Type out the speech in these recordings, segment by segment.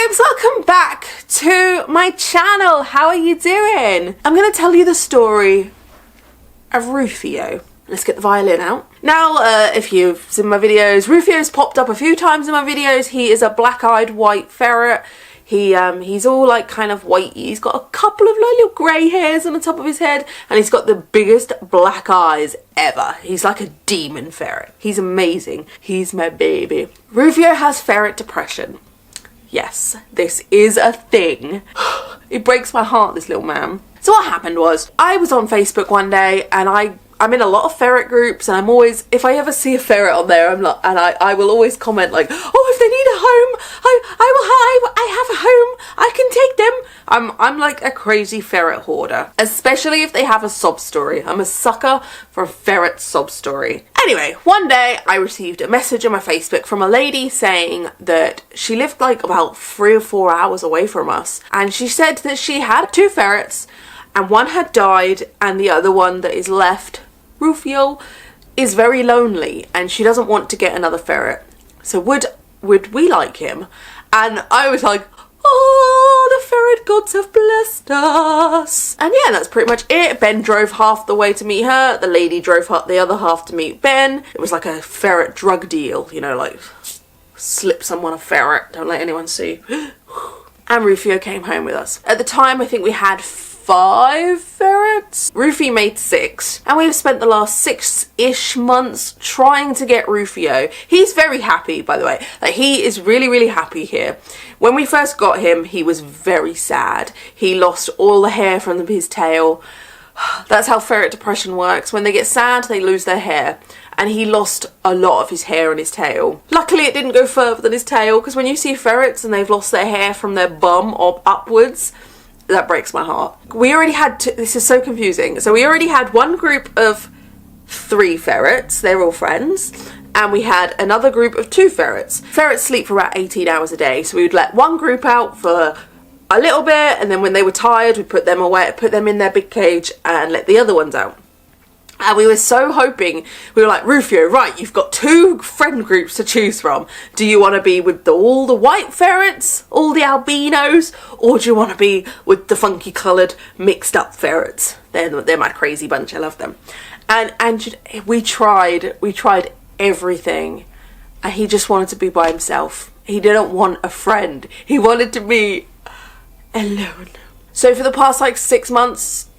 babes, welcome back to my channel. How are you doing? I'm going to tell you the story of Rufio. Let's get the violin out. Now, if you've seen my videos, Rufio's popped up a few times in my videos. He is a black-eyed white ferret. He's all like kind of whitey. He's got a couple of little grey hairs on the top of his head, and he's got the biggest black eyes ever. He's like a demon ferret. He's amazing. He's my baby. Rufio has ferret depression. Yes, this is a thing. It breaks my heart, this little man. So what happened was, I was on Facebook one day, and I'm in a lot of ferret groups, and I'm always, if I ever see a ferret on there, I will always comment like, oh, if they need a home, I have a home, I can take them. I'm like a crazy ferret hoarder, especially if they have a sob story. I'm a sucker for a ferret sob story. Anyway, one day I received a message on my Facebook from a lady saying that she lived like about 3 or 4 hours away from us, and she said that she had 2 ferrets, and one had died, and the other one that is left, Rufio, is very lonely, and she doesn't want to get another ferret. So would we like him? And I was like, oh, the ferret gods have blessed us. And yeah, that's pretty much it. Ben drove half the way to meet her. The lady drove the other half to meet Ben. It was like a ferret drug deal, you know, like slip someone a ferret, don't let anyone see. And Rufio came home with us. At the time, I think we had 5 ferrets. Rufio made 6, and we've spent the last 6-ish months trying to get Rufio. He's very happy, by the way. Like, he is really, really happy here. When we first got him, he was very sad. He lost all the hair from his tail. That's how ferret depression works. When they get sad, they lose their hair. And he lost a lot of his hair on his tail. Luckily, it didn't go further than his tail, because when you see ferrets and they've lost their hair from their bum or upwards, that breaks my heart. We already had this is so confusing. So we already had one group of 3 ferrets. They're all friends. And we had another group of 2 ferrets. Ferrets sleep for about 18 hours a day. So we would let one group out for a little bit, and then when they were tired, we'd put them away, put them in their big cage, and let the other ones out. And we were so hoping, we were like, Rufio, right, you've got 2 friend groups to choose from. Do you want to be with all the white ferrets, all the albinos, or do you want to be with the funky coloured, mixed up ferrets? They're my crazy bunch, I love them. And we tried everything, and he just wanted to be by himself. He didn't want a friend. He wanted to be alone. So for the past like 6 months,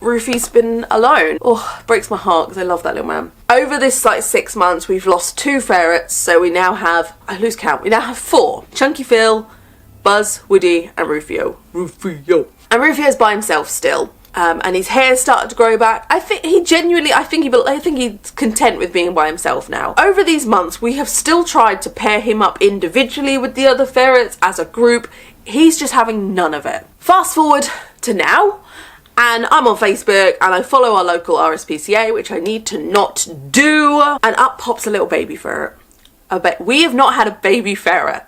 Rufio's been alone. Oh, breaks my heart because I love that little man. Over this like 6 months, we've lost 2 ferrets, so we now have, I lose count, we now have 4. Chunky Phil, Buzz, Woody, and Rufio. And Rufio's by himself still. And his hair started to grow back. I think he's content with being by himself now. Over these months, we have still tried to pair him up individually with the other ferrets as a group. He's just having none of it. Fast forward to now, and I'm on Facebook, and I follow our local RSPCA, which I need to not do, and up pops a little baby ferret. We have not had a baby ferret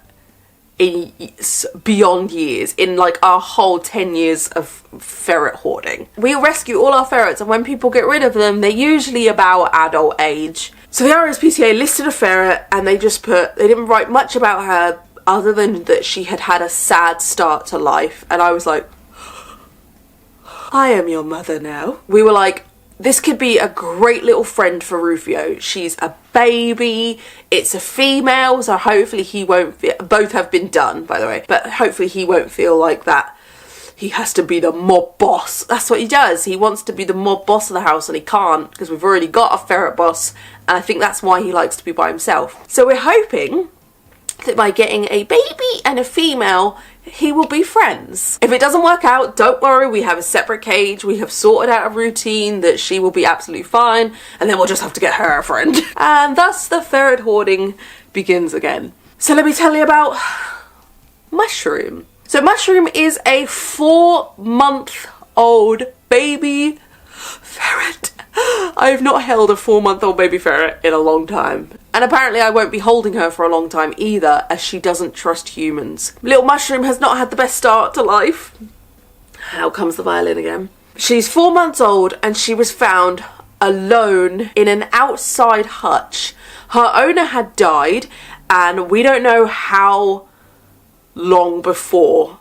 in beyond years, in like our whole 10 years of ferret hoarding. We rescue all our ferrets, and when people get rid of them, they're usually about adult age. So the RSPCA listed a ferret, and they didn't write much about her other than that she had had a sad start to life. And I was like, I am your mother now. We were like, this could be a great little friend for Rufio. She's a baby. It's a female, so hopefully he won't feel, both have been done, by the way, but hopefully he won't feel like that. He has to be the mob boss. That's what he does. He wants to be the mob boss of the house, and he can't because we've already got a ferret boss, and I think that's why he likes to be by himself. So we're hoping that by getting a baby and a female, he will be friends. If it doesn't work out, don't worry, we have a separate cage. We have sorted out a routine that she will be absolutely fine, and then we'll just have to get her a friend. And thus the ferret hoarding begins again. So let me tell you about Mushroom. So Mushroom is a 4-month-old baby ferret. I have not held a 4-month-old baby ferret in a long time. And apparently I won't be holding her for a long time either, as she doesn't trust humans. Little Mushroom has not had the best start to life. How comes the violin again? She's 4 months old, and she was found alone in an outside hutch. Her owner had died, and we don't know how long before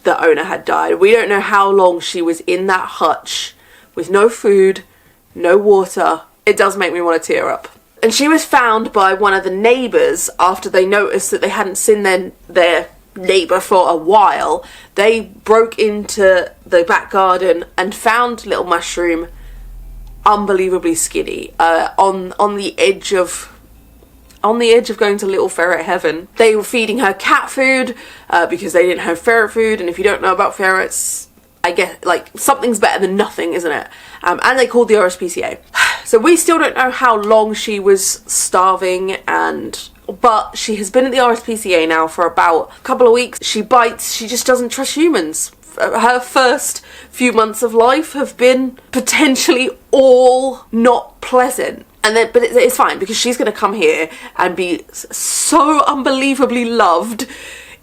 the owner had died. We don't know how long she was in that hutch with no food, no water. It does make me want to tear up. And she was found by one of the neighbours after they noticed that they hadn't seen their neighbour for a while. They broke into the back garden and found little Mushroom unbelievably skinny, on the edge of going to little ferret heaven. They were feeding her cat food because they didn't have ferret food, and if you don't know about ferrets, I guess like something's better than nothing, isn't it? And they called the RSPCA. So we still don't know how long she was starving, but she has been at the RSPCA now for about a couple of weeks. She bites. She just doesn't trust humans. Her first few months of life have been potentially all not pleasant. But it's fine because she's going to come here and be so unbelievably loved.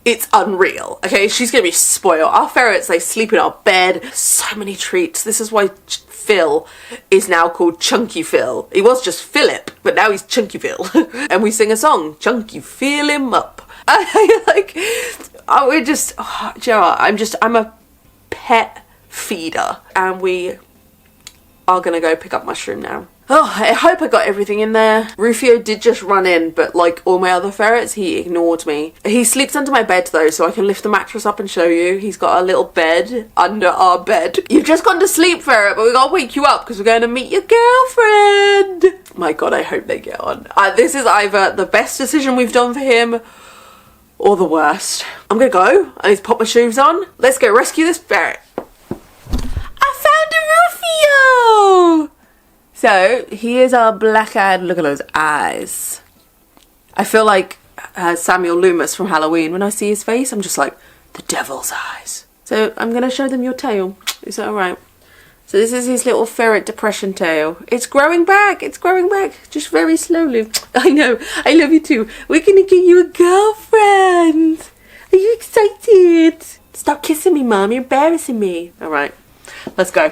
It's unreal. Okay, she's going to be spoiled. Our ferrets, they sleep in our bed. So many treats. This is why Phil is now called Chunky Phil. He was just Philip, but now he's Chunky Phil. And we sing a song, Chunky Fill Him Up. I'm a pet feeder, and we are gonna go pick up Mushroom now. Oh, I hope I got everything in there. Rufio did just run in, but like all my other ferrets, he ignored me. He sleeps under my bed though, so I can lift the mattress up and show you. He's got a little bed under our bed. You've just gone to sleep, ferret, but we gotta wake you up because we're going to meet your girlfriend. My God, I hope they get on. This is either the best decision we've done for him or the worst. I'm gonna go. I need to pop my shoes on. Let's go rescue this ferret. I found a Rufio! So, he is our black-eyed, look at those eyes. I feel like Samuel Loomis from Halloween. When I see his face, I'm just like, the devil's eyes. So, I'm gonna show them your tail. Is that alright? So this is his little ferret depression tail. It's growing back, just very slowly. I know, I love you too. We're gonna get you a girlfriend. Are you excited? Stop kissing me, Mom, you're embarrassing me. All right, let's go.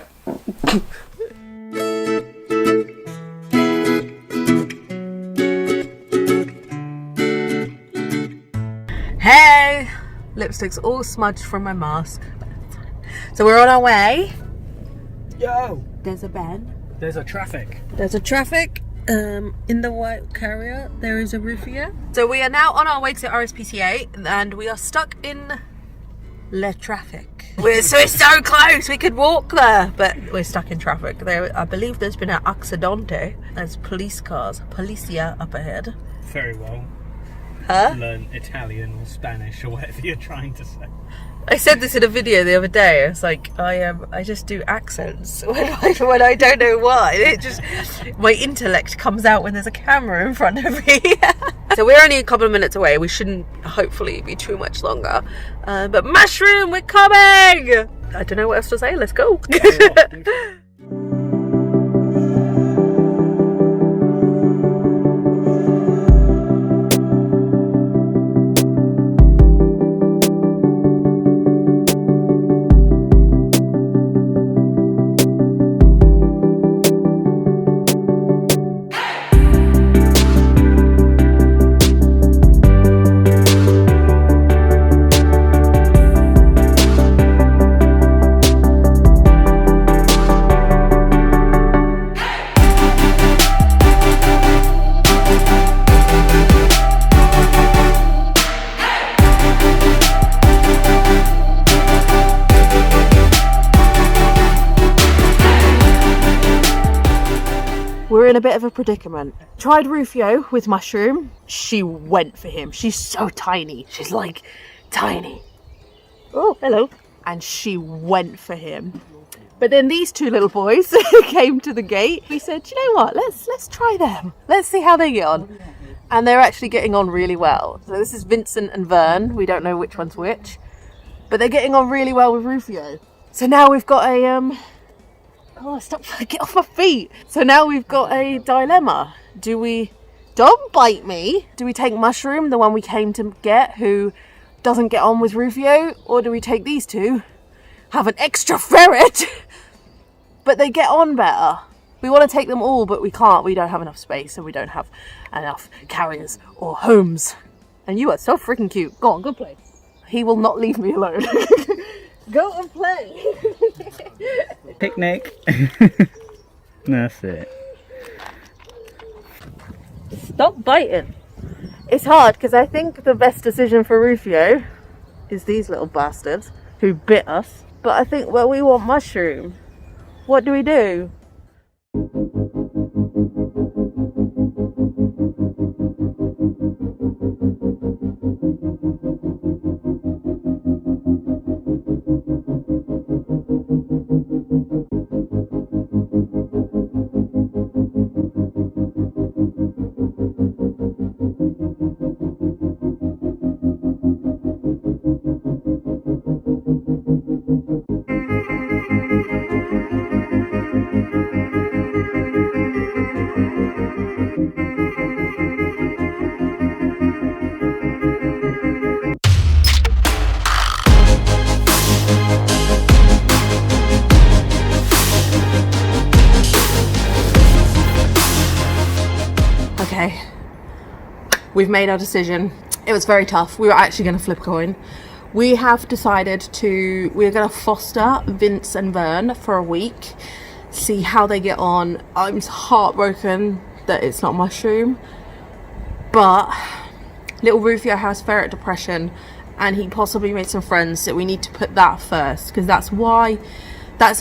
Hey, lipstick's all smudged from my mask. So we're on our way. Yo! There's a bed. There's a traffic. In the white carrier, there is a Rufio. So we are now on our way to RSPCA, and we are stuck in le traffic. We're so close, we could walk there, but we're stuck in traffic. I believe there's been an accidente. There's police cars, policia up ahead. Very well. Huh? Learn Italian or Spanish or whatever you're trying to say. I said this in a video the other day. It's like I just do accents when I don't know why. It just, my intellect comes out when there's a camera in front of me. So we're only a couple of minutes away. We shouldn't hopefully be too much longer. But Mushroom, we're coming! I don't know what else to say. Let's go. We're in a bit of a predicament. Tried Rufio with Mushroom. She went for him. She's so tiny. She's like tiny. Oh, hello. And she went for him. But then these two little boys came to the gate. We said, you know what? Let's try them. Let's see how they get on. And they're actually getting on really well. So this is Vincent and Vern. We don't know which one's which. But they're getting on really well with Rufio. So now we've got a oh, stop, get off my feet. So now we've got a dilemma. Don't bite me. Do we take Mushroom, the one we came to get, who doesn't get on with Rufio? Or do we take these two, have an extra ferret, but they get on better? We want to take them all, but we can't. We don't have enough space, and we don't have enough carriers or homes. And you are so freaking cute. Go on, good play. he will not leave me alone. Go and play. Picnic. That's it. Stop biting. It's hard because I think the best decision for Rufio is these little bastards who bit us. But I think, well, we want mushroom. What do we do? Okay, we've made our decision. It was very tough. We were actually going to flip a coin. We have decided we're going to foster Vince and Vern for a week, see how they get on. I'm heartbroken that it's not mushroom, but little Rufio has ferret depression and he possibly made some friends, so we need to put that first, because that's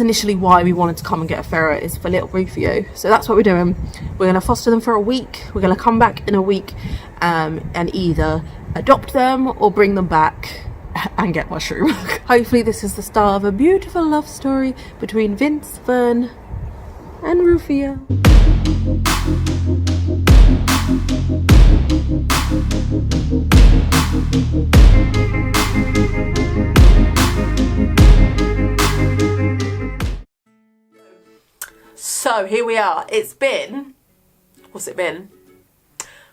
initially why we wanted to come and get a ferret, is for little Rufio. So that's what we're doing. We're going to foster them for a week. We're going to come back in a week and either adopt them or bring them back and get mushroom. Hopefully this is the start of a beautiful love story between Vince, Vern and Rufio. So here we are. It's been, what's it been?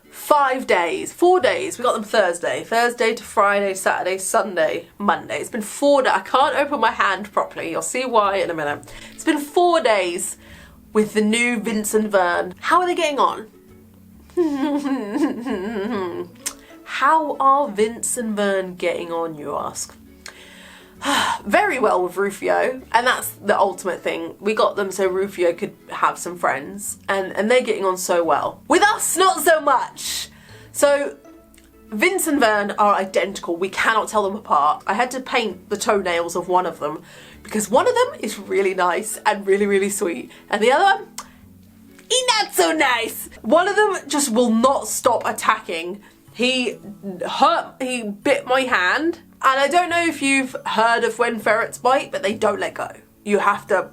5 days, 4 days. We got them Thursday to Friday, Saturday, Sunday, Monday. It's been 4 days. I can't open my hand properly. You'll see why in a minute. It's been 4 days with the new Vince and Vern. How are they getting on? How are Vince and Vern getting on, you ask? Very well with Rufio, and that's the ultimate thing. We got them so Rufio could have some friends, and they're getting on so well. With us, not so much. So Vince and Vern are identical. We cannot tell them apart. I had to paint the toenails of one of them because one of them is really nice and really, really sweet, and the other one, he's not so nice. One of them just will not stop attacking. He bit my hand. And I don't know if you've heard of when ferrets bite, but they don't let go. You have to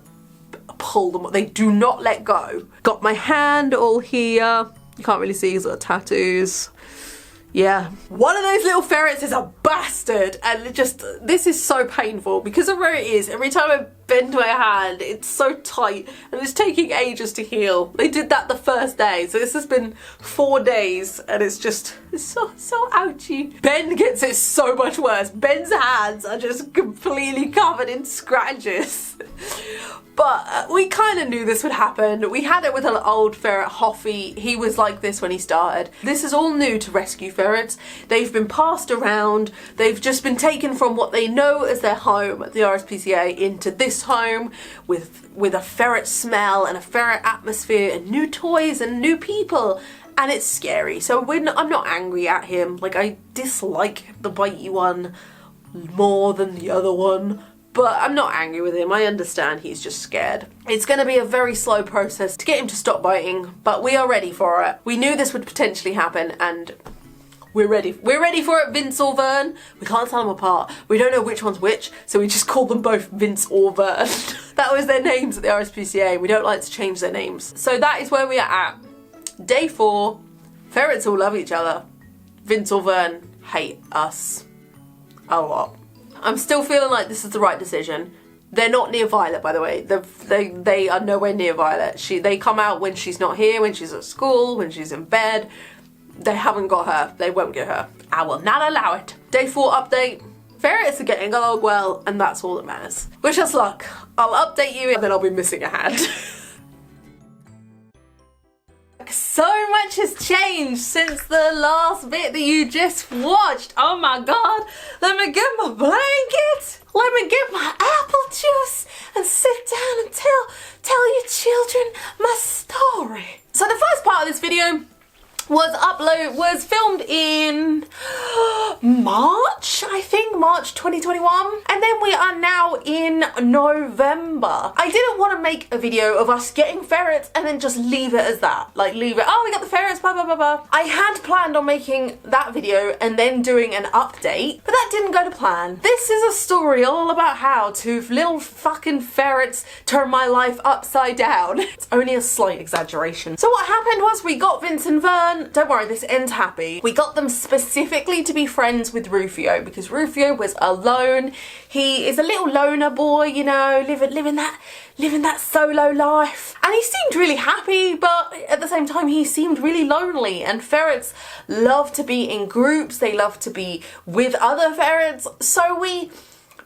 pull them. They do not let go. Got my hand all here. You can't really see, he's got tattoos. Yeah. One of those little ferrets is a bastard. And this is so painful because of where it is. Every time I bend my hand, it's so tight and it's taking ages to heal. They did that the first day. So this has been 4 days and it's so ouchy. Ben gets it so much worse. Ben's hands are just completely covered in scratches. But we kind of knew this would happen. We had it with an old ferret, Hoffy. He was like this when he started. This is all new to rescue ferrets. They've been passed around. They've just been taken from what they know as their home at the RSPCA into this home with a ferret smell and a ferret atmosphere and new toys and new people. And it's scary. So I'm not angry at him. Like, I dislike the bitey one more than the other one. But I'm not angry with him. I understand he's just scared. It's going to be a very slow process to get him to stop biting, but we are ready for it. We knew this would potentially happen and we're ready. We're ready for it, Vince or Vern. We can't tell them apart. We don't know which one's which, so we just call them both Vince or Vern. That was their names at the RSPCA. We don't like to change their names. So that is where we are at. Day 4. Ferrets all love each other. Vince or Vern hate us a lot. I'm still feeling like this is the right decision. They're not near Violet, by the way. They are nowhere near Violet. They come out when she's not here, when she's at school, when she's in bed. They haven't got her. They won't get her. I will not allow it. Day 4 update. Ferrets are getting along well, and that's all that matters. Wish us luck. I'll update you, and then I'll be missing a hand. back. So much has changed since the last bit that you just watched. Oh my god. Let me get my blanket. Let me get my apple juice and sit down and tell you children my story. So the first part of this video was filmed in March, I think, March 2021. And then we are now in November. I didn't want to make a video of us getting ferrets and then just leave it as that. Like leave it, oh, we got the ferrets, blah, blah, blah, blah. I had planned on making that video and then doing an update, but that didn't go to plan. This is a story all about how two little fucking ferrets turned my life upside down. It's only a slight exaggeration. So what happened was we got Vince and Vern. Don't worry, this ends happy. We got them specifically to be friends with Rufio because Rufio was alone. He is a little loner boy, you know, living that solo life. And he seemed really happy, but at the same time he seemed really lonely. And ferrets love to be in groups. They love to be with other ferrets. So we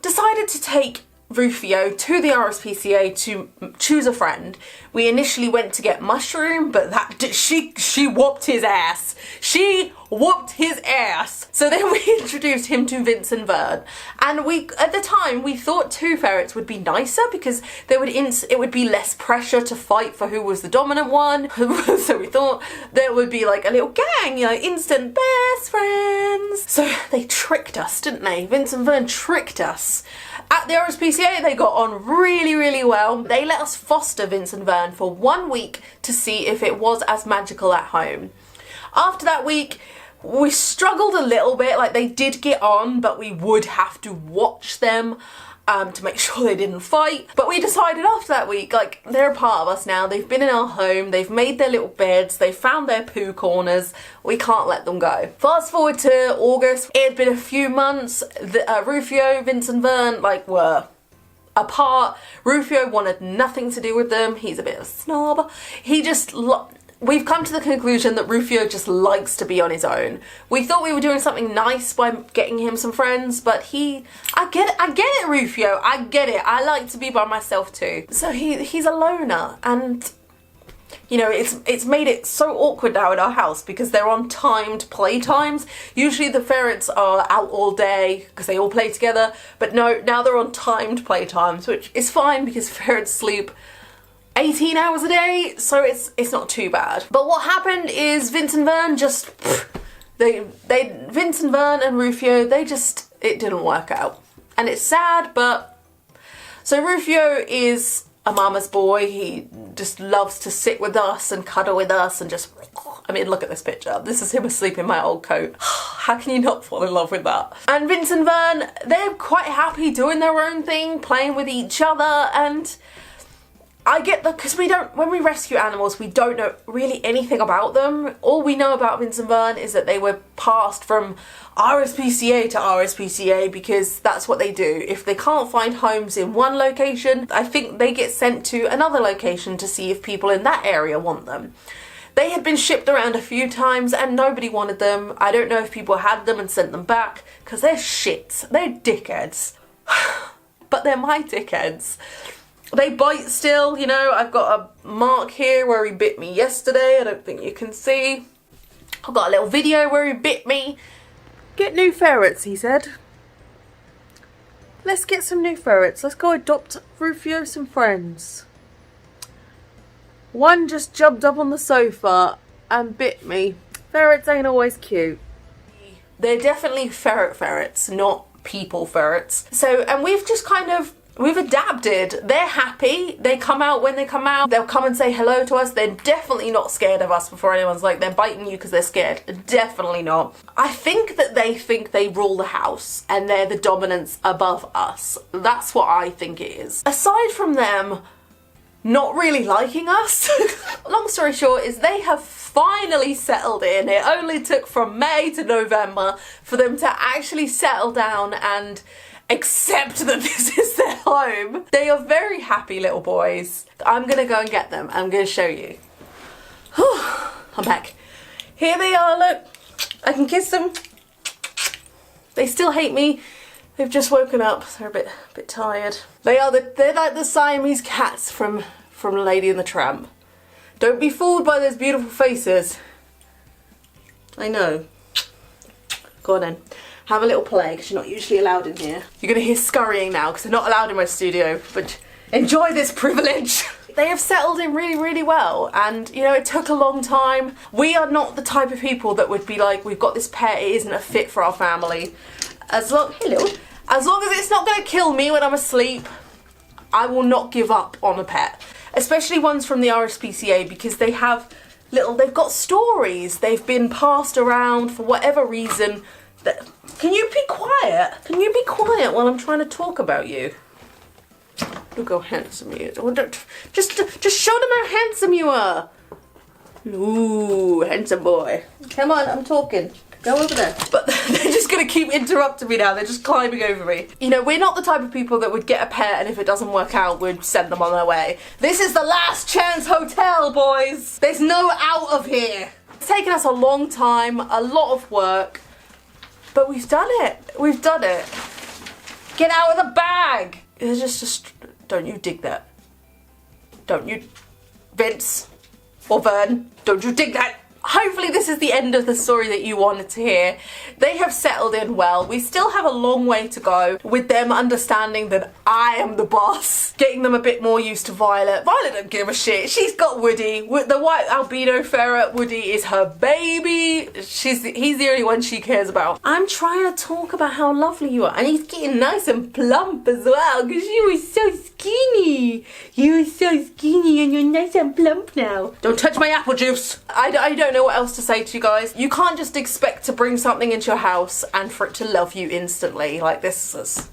decided to take Rufio to the RSPCA to choose a friend. We initially went to get Mushroom, but she whooped his ass. She whooped his ass. So then we introduced him to Vince and Vern. And at the time, we thought two ferrets would be nicer because it would be less pressure to fight for who was the dominant one. So we thought there would be like a little gang, you know, instant best friends. So they tricked us, didn't they? Vince and Vern tricked us. At the RSPCA, they got on really, really well. They let us foster Vince and Vern for 1 week to see if it was as magical at home. After that week, we struggled a little bit. Like, they did get on, but we would have to watch them to make sure they didn't fight. But we decided after that week, like, they're a part of us now. They've been in our home. They've made their little beds. They've found their poo corners. We can't let them go. Fast forward to August. It had been a few months. Rufio, Vince and Vern, like, were apart. Rufio wanted nothing to do with them. He's a bit of a snob. We've come to the conclusion that Rufio just likes to be on his own. We thought we were doing something nice by getting him some friends, but I get it, Rufio, I get it. I like to be by myself too. So he's a loner, and you know, it's made it so awkward now in our house because they're on timed playtimes. Usually the ferrets are out all day because they all play together, but no, now they're on timed playtimes, which is fine because ferrets sleep 18 hours a day, so it's not too bad. But what happened is Vince and Vern just, Vince and Vern and Rufio, it didn't work out. And it's sad, but, so Rufio is a mama's boy. He just loves to sit with us and cuddle with us and just, I mean, look at this picture. This is him asleep in my old coat. How can you not fall in love with that? And Vince and Vern, they're quite happy doing their own thing, playing with each other, and I get because when we rescue animals, we don't know really anything about them. All we know about Vince and Vern is that they were passed from RSPCA to RSPCA because that's what they do. If they can't find homes in one location, I think they get sent to another location to see if people in that area want them. They had been shipped around a few times and nobody wanted them. I don't know if people had them and sent them back because they're shits. They're dickheads. But they're my dickheads. They bite still, you know. I've got a mark here where he bit me yesterday. I don't think you can see. I've got a little video where he bit me. Get new ferrets, he said. Let's get some new ferrets. Let's go adopt Rufio some friends. One just jumped up on the sofa and bit me. Ferrets ain't always cute. They're definitely ferrets, not people ferrets. So, and we've adapted. They're happy. They come out when they come out. They'll come and say hello to us. They're definitely not scared of us before anyone's like, they're biting you because they're scared. Definitely not. I think that they think they rule the house and they're the dominance above us. That's what I think it is. Aside from them not really liking us, long story short is they have finally settled in. It only took from May to November for them to actually settle down and accept that this is their home. They are very happy little boys. I'm gonna go and get them. I'm gonna show you. I'm back. Here they are, look. I can kiss them. They still hate me. They've just woken up. They're a bit tired. They're like the Siamese cats from Lady and the Tramp. Don't be fooled by those beautiful faces. I know. Go on then. Have a little play, because you're not usually allowed in here. You're going to hear scurrying now, because they're not allowed in my studio, but enjoy this privilege. They have settled in really, really well, and you know, it took a long time. We are not the type of people that would be like, we've got this pet, it isn't a fit for our family. As long as it's not going to kill me when I'm asleep, I will not give up on a pet. Especially ones from the RSPCA, because they've got stories. They've been passed around for whatever reason. Can you be quiet? Can you be quiet while I'm trying to talk about you? Look how handsome he is. Just show them how handsome you are. Ooh, handsome boy. Come on, I'm talking. Go over there. But they're just going to keep interrupting me now. They're just climbing over me. You know, we're not the type of people that would get a pet and if it doesn't work out, we'd send them on their way. This is the last chance hotel, boys. There's no out of here. It's taken us a long time, a lot of work, but we've done it. We've done it. Get out of the bag. It's just don't you dig that. Don't you, Vince or Vern, don't you dig that. Hopefully this is the end of the story that you wanted to hear. They have settled in well. We still have a long way to go with them understanding that I am the boss. Getting them a bit more used to Violet. Violet don't give a shit. She's got Woody. The white albino ferret, Woody, is her baby. He's the only one she cares about. I'm trying to talk about how lovely you are. And he's getting nice and plump as well, because you were so skinny. You were so skinny and you're nice and plump now. Don't touch my apple juice. I don't know what else to say to you guys. You can't just expect to bring something into your house and for it to love you instantly. Like, this is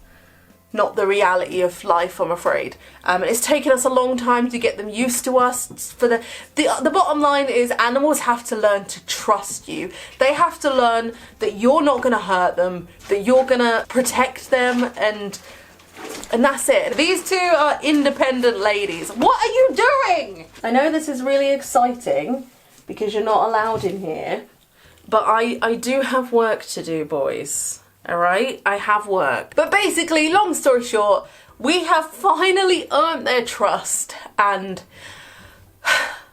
not the reality of life, I'm afraid. It's taken us a long time to get them used to us. For the bottom line is, animals have to learn to trust you. They have to learn that you're not going to hurt them, that you're going to protect them, and that's it. These two are independent ladies. What are you doing? I know this is really exciting, because you're not allowed in here. But I do have work to do, boys. Alright? I have work. But basically, long story short, we have finally earned their trust, and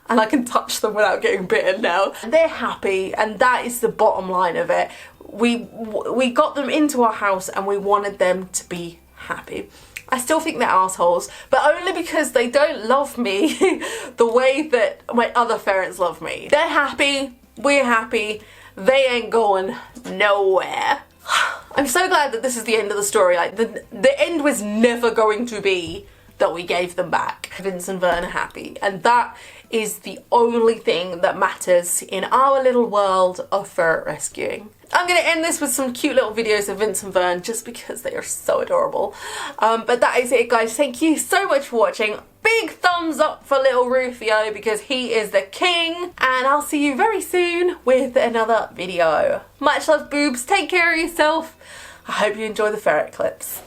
I can touch them without getting bitten now. They're happy, and that is the bottom line of it. We got them into our house and we wanted them to be happy. I still think they're assholes, but only because they don't love me the way that my other ferrets love me. They're happy, we're happy, they ain't going nowhere. I'm so glad that this is the end of the story. Like, the end was never going to be that we gave them back. Vince and Vern are happy, and that is the only thing that matters in our little world of ferret rescuing. I'm going to end this with some cute little videos of Vince and Vern just because they are so adorable. But that is it, guys. Thank you so much for watching. Big thumbs up for little Rufio because he is the king. And I'll see you very soon with another video. Much love, boobs. Take care of yourself. I hope you enjoy the ferret clips.